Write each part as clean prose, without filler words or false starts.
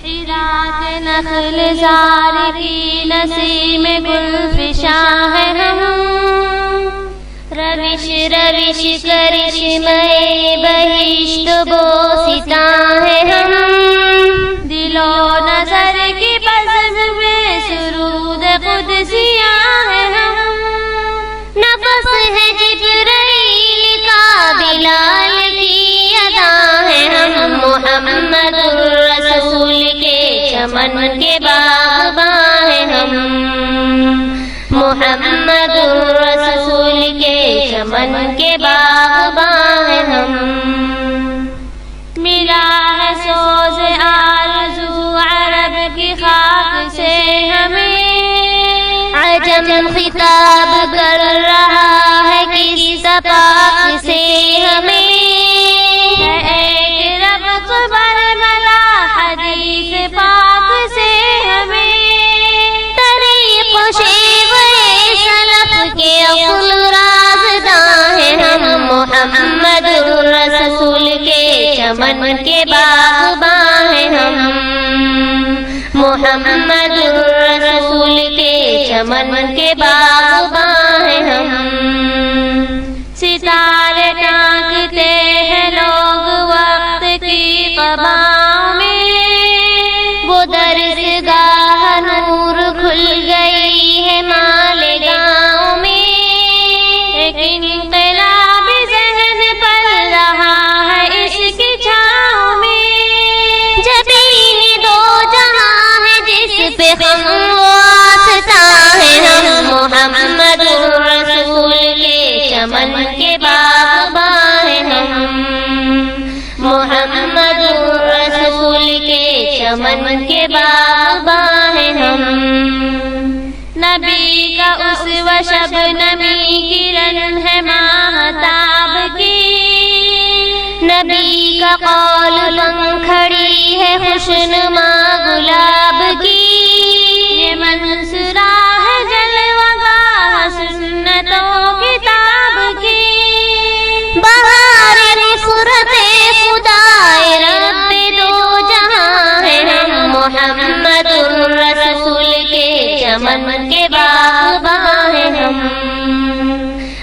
حرا کے نخل زار کی نسیم گل فشاں ہے ہم، روش روش کرشمے بہشت بوستاں ہے ہم، دل و نظر کی بزم میں سرود قدسیاں ہے ہم، نفس ہے جبرائیل کا بلال کی ادا ہے ہم، محمد الرسول کے چمن کے باغباں ہیں ہم، محمد الرسول کے چمن کے باغباں ہیں ہم، ملا ہے سوز آرزو عرب کی خاک سے ہمیں، عجم خطاب کر رہا ہے کس پاک سے ہمیں، ہے ایک رب خبر ملا حدیث پاک سے ہمیں، طریق شیوے سلف کے اصل رازداں ہیں ہم، محمد الرسول کے چمن کے باغباں ہیں ہم، محمد الرسول کے چمن کے باغباں ہیں ہم، ستارے ٹانکتے ہیں لوگ وقت کی قباؤں میں، وہ درسگاہ نور کھل گئی ہے مالیگاؤں میں، ایک انقلاب ذہن پل رہا ہے اس کی چھاؤں میں، جبین دو جہاں ہے جس پہ ہم واسطہ ہے ہم، محمد الرسول کے چمن کے باغباں ہیں ہم، محمد الرسول کے چمن کے باغباں ہیں ہم، نبی کا اسوہ شبنمی کرن ہے ماہتاب کی، نبی کا قول پنکھڑی ہے خوشنما گلاب کی، یہ منصورہ ہے جلوہ گاہ سنت و کتاب کی، بہار نصرت خدائے رب دو جہاں ہے ہم، محمد الرسول کے چمن کے باغباں ہیں ہم،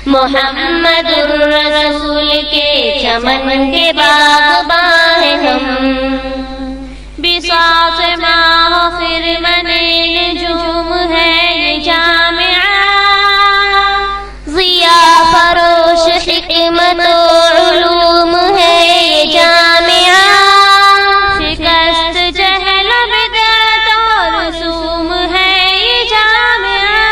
محمد الرسول کے چمن کے باغباں ہیں ہم، بساط ماہ خرمن نجوم ہے یہ جامعہ، ضیاء فروش حکمت و علوم ہے یہ جامعہ، شکست جہل بدعت و رسوم ہے یہ جامعہ،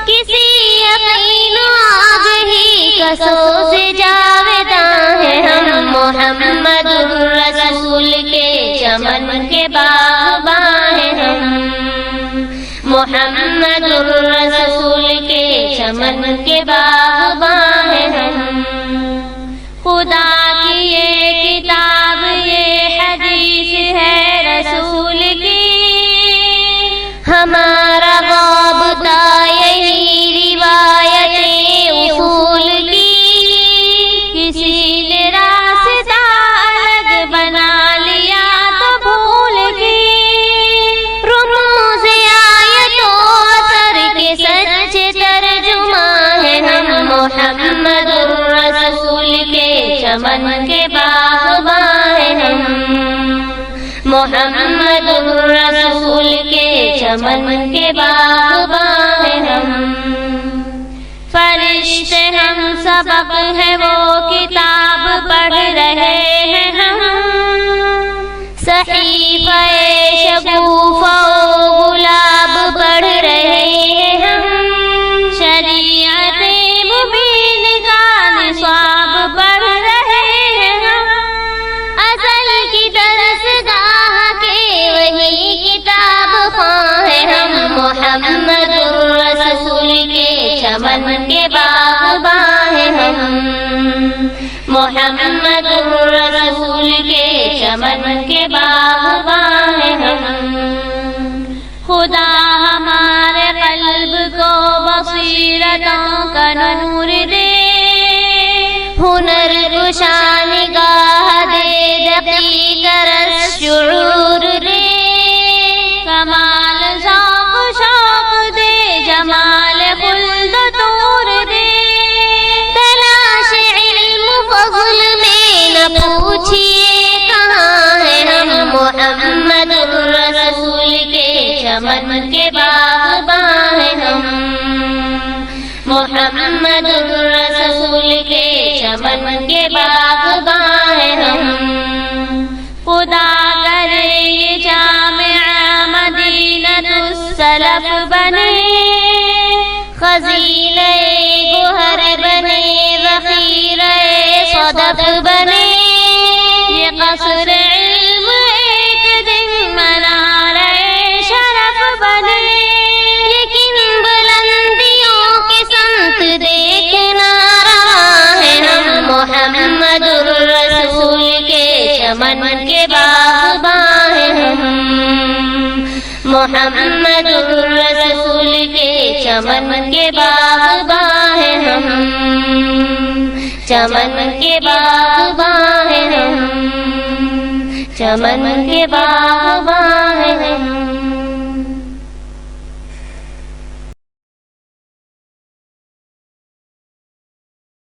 کسی یقین آگہی کا سوز جاوداں ہے ہم، محمد الرسول کے چمن کے باغباں ہیں ہم، محمد الرسول کے چمن کے باغباں ہیں ہم، خدا کی یہ کتاب یہ حدیث ہے رسول کی، ہمارا رابطہ یہی روایت اصول کی، کسی نے راستہ الگ بنا لیا تو بھول کی، رموز آیت و اثر کے سچے ترجمہ ہیں ہم، محمد الرسول کے چمن کے باغباں ہیں ہم، محمد الرسول کے چمن کے باغباں ہیں ہم، فرشتے ہم سبق ہے وہ کتاب پڑھ رہے ہیں ہم، صحیفہ شگوفہ و گلاب پڑھ رہے ہیں ہم، شریعت مبین کا نصاب پڑھ رہے ہیں ہم، ازل کی درسگاہ کے وہی کتاب خواں ہیں ہم، محمد الرسول کے چمن کے باغباں ہیں ہم، محمد الرسول کے چمن کے باغباں ہیں ہم، خدا ہمارے قلب کو بصیرتوں کا نور دے، ہنر گشا نگاہ دے، دقیق رس شعور دے، چمن کے باغباں ہیں ہم. خدا کرے یہ جامعہ مدینۃ السلف بنے، خزینہ گوہر بنے، ذخیرہ صدف بنے. یہ قصر علم ایک دن منارہ شرف بنے. لیکن بلندیوں کی سمت دیکھنا رہا ہے ہم، محمد الرسول کے چمن کے باغباں ہیں ہم. محمد الرسول کے چمن کے باغباں ہیں ہم. چمن کے باغباں ہیں ہم. چمن کے باغباں